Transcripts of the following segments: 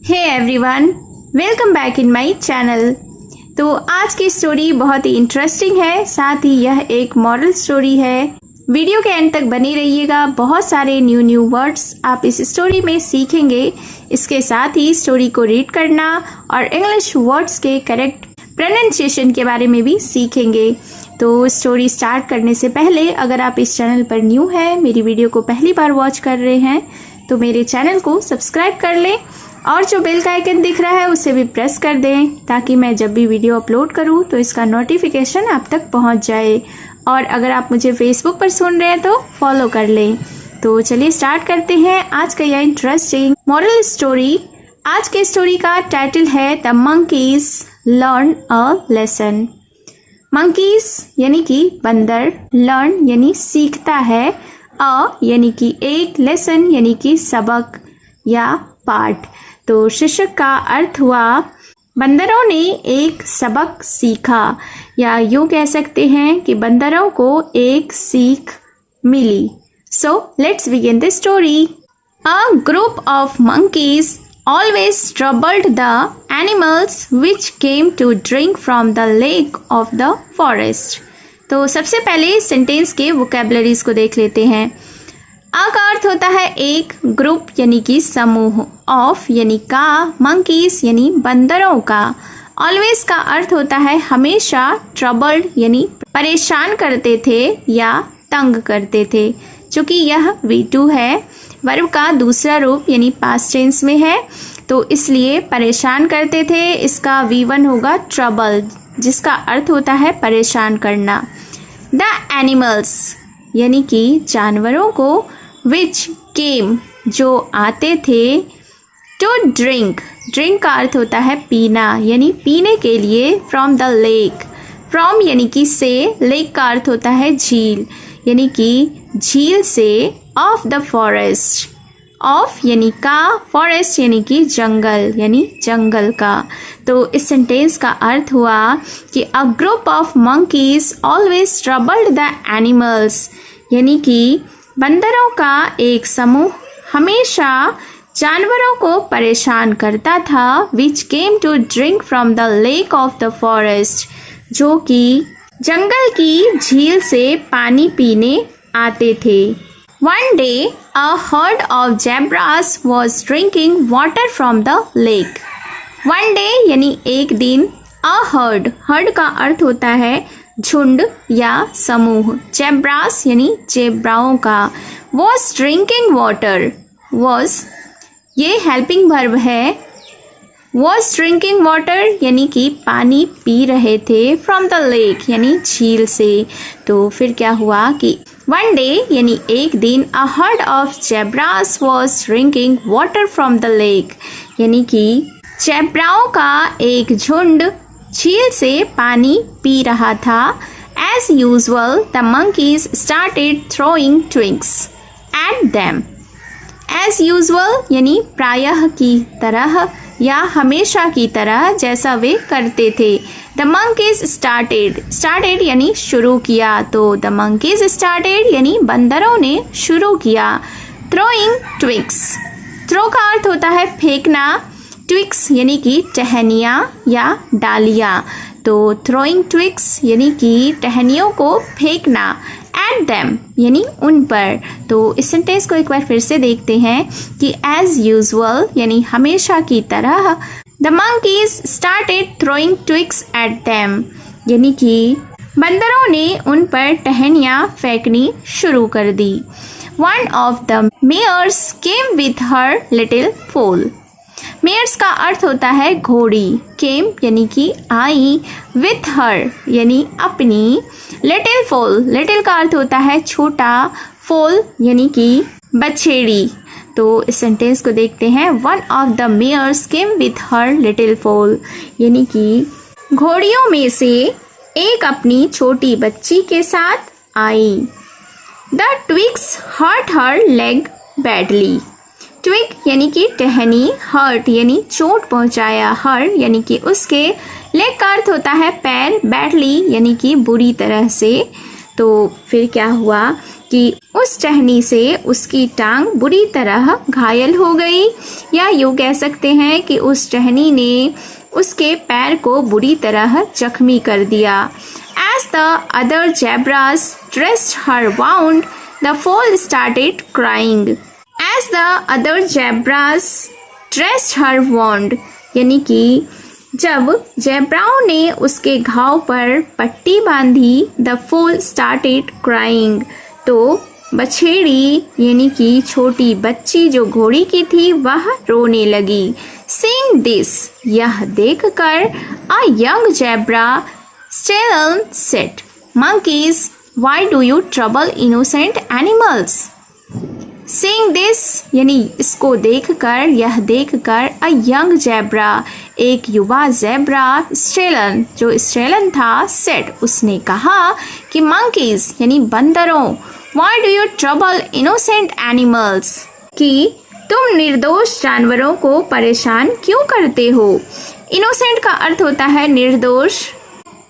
Hey everyone, welcome back in my channel. तो आज की स्टोरी बहुत ही इंटरेस्टिंग है, साथ ही यह एक मॉरल स्टोरी है। वीडियो के एंड तक बने रहिएगा, बहुत सारे न्यू वर्ड्स आप इस स्टोरी में सीखेंगे। इसके साथ ही स्टोरी को रीड करना और इंग्लिश वर्ड्स के करेक्ट प्रोनाउंसिएशन के बारे में भी सीखेंगे। तो स्टोरी स्टार्ट करने से पहले अगर आप इस चैनल पर न्यू हैं, मेरी वीडियो को पहली बार वॉच कर रहे हैं, तो मेरे चैनल को सब्सक्राइब कर लें और जो बेल का आइकन दिख रहा है उसे भी प्रेस कर दें, ताकि मैं जब भी वीडियो अपलोड करूं तो इसका नोटिफिकेशन आप तक पहुंच जाए। और अगर आप मुझे फेसबुक पर सुन रहे हैं तो फॉलो कर लें। तो चलिए स्टार्ट करते हैं आज का यह इंटरेस्टिंग मॉरल स्टोरी। आज के स्टोरी का टाइटल है the monkeys learn a lesson. Monkeys यानी कि बंदर, लर्न यानी सीखता है, अ यानी कि एक, लेसन यानी कि सबक या पाठ। तो शीर्षक का अर्थ हुआ बंदरों ने एक सबक सीखा, या यूं कह सकते हैं कि बंदरों को एक सीख मिली। So let's begin the story. A group of monkeys always troubled the animals which came to drink from the lake of the forest। तो सबसे पहले सेंटेंस के वोकैबुलरीज को देख लेते हैं। आ का अर्थ होता है एक, ग्रुप यानी कि समूह, ऑफ यानी का, मंकीज यानी बंदरों का, ऑलवेज का अर्थ होता है हमेशा, ट्रबल्ड यानी परेशान करते थे या तंग करते थे। चूँकि यह V2 है, वर्ब का दूसरा रूप यानी पास्ट टेंस में है, तो इसलिए परेशान करते थे, इसका V1 होगा ट्रबल, जिसका अर्थ होता है परेशान करना। द एनिमल्स यानी कि जानवरों को, विच केम जो आते थे, टू ड्रिंक, ड्रिंक का अर्थ होता है पीना यानी पीने के लिए, फ्रॉम द लेक, फ्रॉम यानी कि से, लेक का अर्थ होता है झील यानी कि झील से, ऑफ द फॉरेस्ट, ऑफ यानी का, फॉरेस्ट यानी कि जंगल यानी जंगल का। तो इस सेंटेंस का अर्थ हुआ कि अ group of monkeys always troubled the animals, यानी कि बंदरों का एक समूह हमेशा जानवरों को परेशान करता था, which came to drink from the lake of the forest, जो कि जंगल की झील से पानी पीने आते थे। One day, a herd of zebras was drinking water from the lake. One day यानी एक दिन, a herd, herd का अर्थ होता है झुंड या समूह, zebras यानी जेब्राओं का, was drinking water, was ये हेल्पिंग वर्ब है, was drinking water यानी कि पानी पी रहे थे, from the lake यानी झील से। तो फिर क्या हुआ कि One day यानी एक दिन, a herd of zebras was drinking water from the lake, यानी कि जेब्राओं का एक झुंड झील से पानी पी रहा था। As usual, the monkeys started throwing twigs at them. As usual यानी प्रायः की तरह या हमेशा की तरह, जैसा वे करते थे। द मंकीज स्टार्टेड यानी शुरू किया, तो द मंकीज स्टार्टेड यानी बंदरों ने शुरू किया। थ्रोइंग ट्विग्स, थ्रो का अर्थ होता है फेंकना, ट्विग्स यानी कि टहनियाँ या डालियाँ, तो थ्रोइंग ट्विग्स यानी कि टहनियों को फेंकना, एट देम यानी उन पर। तो इस सेंटेंस को एक बार फिर से देखते हैं कि एज यूजुअल यानी हमेशा की तरह, the monkeys started throwing twigs at them, यानी कि बंदरों ने उन पर टहनियाँ फेंकनी शुरू कर दी। One of the mares came with her little foal, mares का अर्थ होता है घोड़ी, केम यानी कि आई, विथ हर यानी अपनी, लिटिल फोल, लिटिल का अर्थ होता है छोटा, फोल यानी कि बछेड़ी। तो इस सेंटेंस को देखते हैं। One of the mares came with her little foal, यानी कि घोड़ियों में से एक अपनी छोटी बच्ची के साथ आई। The twigs hurt her leg badly, twig यानी कि टहनी, हर्ट यानी चोट पहुंचाया, हर यानी कि उसके, लेग का अर्थ होता है पैर, बैडली यानी कि बुरी तरह से। तो फिर क्या हुआ कि उस टहनी से उसकी टांग बुरी तरह घायल हो गई, या यूँ कह सकते हैं कि उस टहनी ने उसके पैर को बुरी तरह जख्मी कर दिया। As the other zebras dressed her wound, the foal started crying. As the other zebras dressed her wound, यानी कि जब ज़ेब्राओं ने उसके घाव पर पट्टी बांधी, the foal started crying, तो बछेड़ी यानी कि छोटी बच्ची जो घोड़ी की थी वह रोने लगी। Seeing this, यह देखकर a young zebra stallion said, Monkeys, why do you trouble innocent animals? Seeing this, यानी इसको देखकर, यह देखकर a young zebra, एक युवा ज़ेब्रा, स्टेलन जो स्टेलन था, said, उसने कहा कि monkeys यानी बंदरों, why do you trouble innocent animals, कि तुम निर्दोष जानवरों को परेशान क्यों करते हो। इनोसेंट का अर्थ होता है निर्दोष,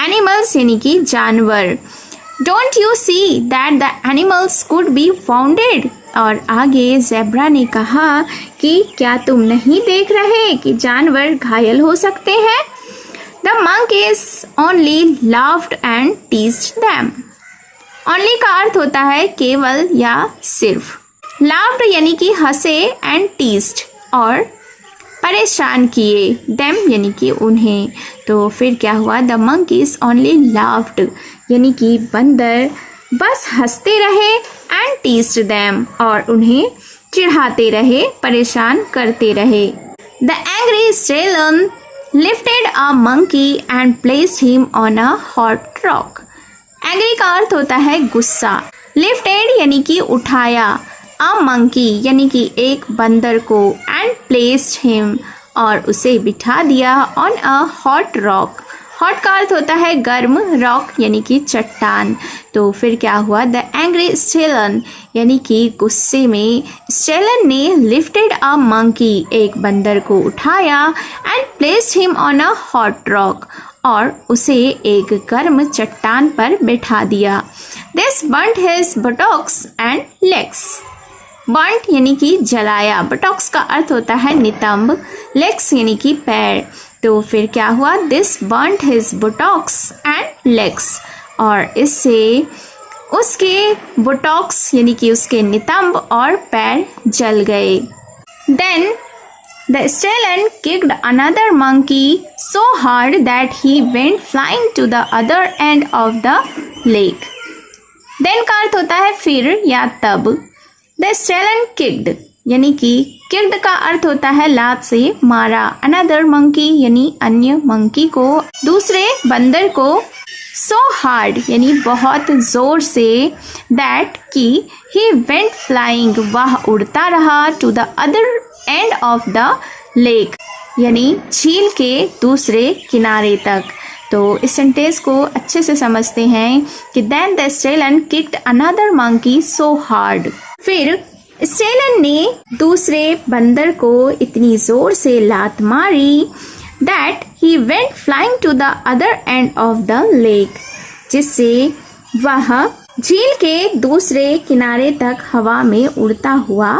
एनिमल्स यानी कि जानवर। Don't you see that the animals could be bounded, और आगे ज़ेब्रा ने कहा कि क्या तुम नहीं देख रहे कि जानवर घायल हो सकते हैं। The monkeys only laughed and teased them. only का अर्थ होता है केवल या सिर्फ। लाफ्ड यानी कि हंसे, एंड टीस्ड और परेशान किए, देम यानी कि उन्हें। तो फिर क्या हुआ, द मंकीज ओनली लाफ्ड यानी कि बंदर बस हंसते रहे, एंड टीस्ड देम और उन्हें चिढ़ाते रहे, परेशान करते रहे। The angry Stalin lifted a monkey and placed him on a hot rock. Angry का अर्थ होता है गुस्सा, लिफ्टेड यानी कि उठाया, अ मंकी यानी कि एक बंदर को, एंड प्लेस्ड हिम और उसे बिठा दिया, on a hot rock. Hot का अर्थ होता है गर्म, रॉक यानी कि चट्टान। तो फिर क्या हुआ, द एंग्री स्टेलन यानी कि गुस्से में स्टेलन ने लिफ्टेड अ मंकी एक बंदर को उठाया, and placed him on a hot rock और उसे एक गर्म चट्टान पर बैठा दिया। This burnt his Botox and legs. Burnt यानी कि जलाया, बटॉक्स का अर्थ होता है नितंब, लेग्स यानी कि पैर। तो फिर क्या हुआ, this burnt his botox and legs और इससे उसके बुटॉक्स यानी कि उसके नितंब और पैर जल गए। Then the stallion kicked another monkey so hard that he went flying to the other end of the lake. Then का अर्थ होता है फिर या तब। द स्टेलन किक्ड यानी कि किक्ड का अर्थ होता है लात से मारा, अनदर मंकी यानी अन्य मंकी को, दूसरे बंदर को, सो हार्ड यानी बहुत जोर से, दैट कि ही वेंट फ्लाइंग वह उड़ता रहा, to the other end of the lake यानी झील के दूसरे किनारे तक। तो इस सेंटेंस को अच्छे से समझते हैं कि then the stallion kicked another monkey so hard. फिर स्टेलन ने दूसरे बंदर को इतनी जोर से लात मारी, that he went flying to the other end of the lake, जिससे वह झील के दूसरे किनारे तक हवा में उड़ता हुआ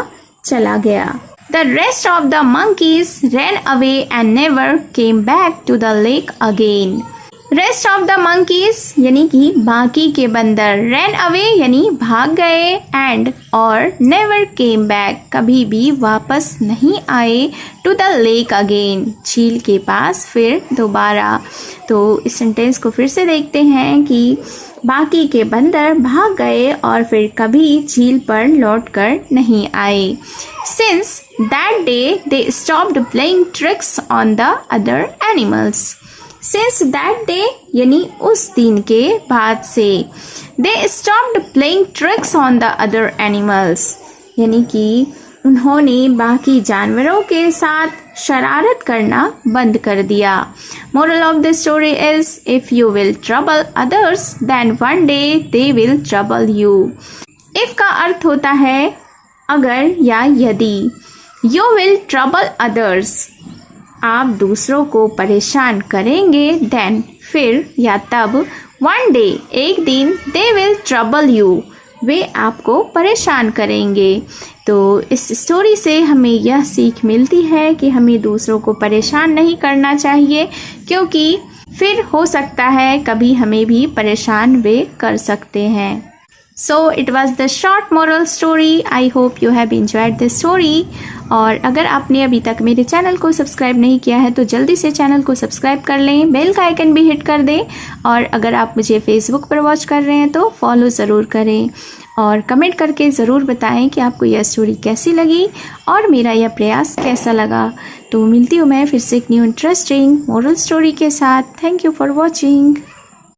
चला गया। The rest of the monkeys ran away and never came back to the lake again. Rest of the monkeys यानी कि बाकी के बंदर, ran away यानी भाग गए, and और never came back कभी भी वापस नहीं आए, to the lake again झील के पास फिर दोबारा। तो इस सेंटेंस को फिर से देखते हैं कि बाकी के बंदर भाग गए और फिर कभी झील पर लौटकर नहीं आए। Since that day they stopped playing tricks on the other animals. Since that day यानी उस दिन के बाद से, they stopped playing tricks on the other animals यानी कि उन्होंने बाकी जानवरों के साथ शरारत करना बंद कर दिया। Moral of the story is, if you will trouble others, then one day they will trouble you. If का अर्थ होता है अगर या यदि। You will trouble others, आप दूसरों को परेशान करेंगे, then फिर या तब, one day एक दिन, they will trouble you, वे आपको परेशान करेंगे। तो इस स्टोरी से हमें यह सीख मिलती है कि हमें दूसरों को परेशान नहीं करना चाहिए, क्योंकि फिर हो सकता है कभी हमें भी परेशान वे कर सकते हैं। So it was the short moral story. I hope you have enjoyed this story. और अगर आपने अभी तक मेरे चैनल को सब्सक्राइब नहीं किया है तो जल्दी से चैनल को सब्सक्राइब कर लें, बेल का आइकन भी हिट कर दें। और अगर आप मुझे फेसबुक पर वॉच कर रहे हैं तो फॉलो ज़रूर करें और कमेंट करके ज़रूर बताएं कि आपको यह स्टोरी कैसी लगी और मेरा यह प्रयास कैसा लगा। तो मिलती हूँ मैं फिर से एक न्यू इंटरेस्टिंग मोरल स्टोरी के साथ। Thank you for watching.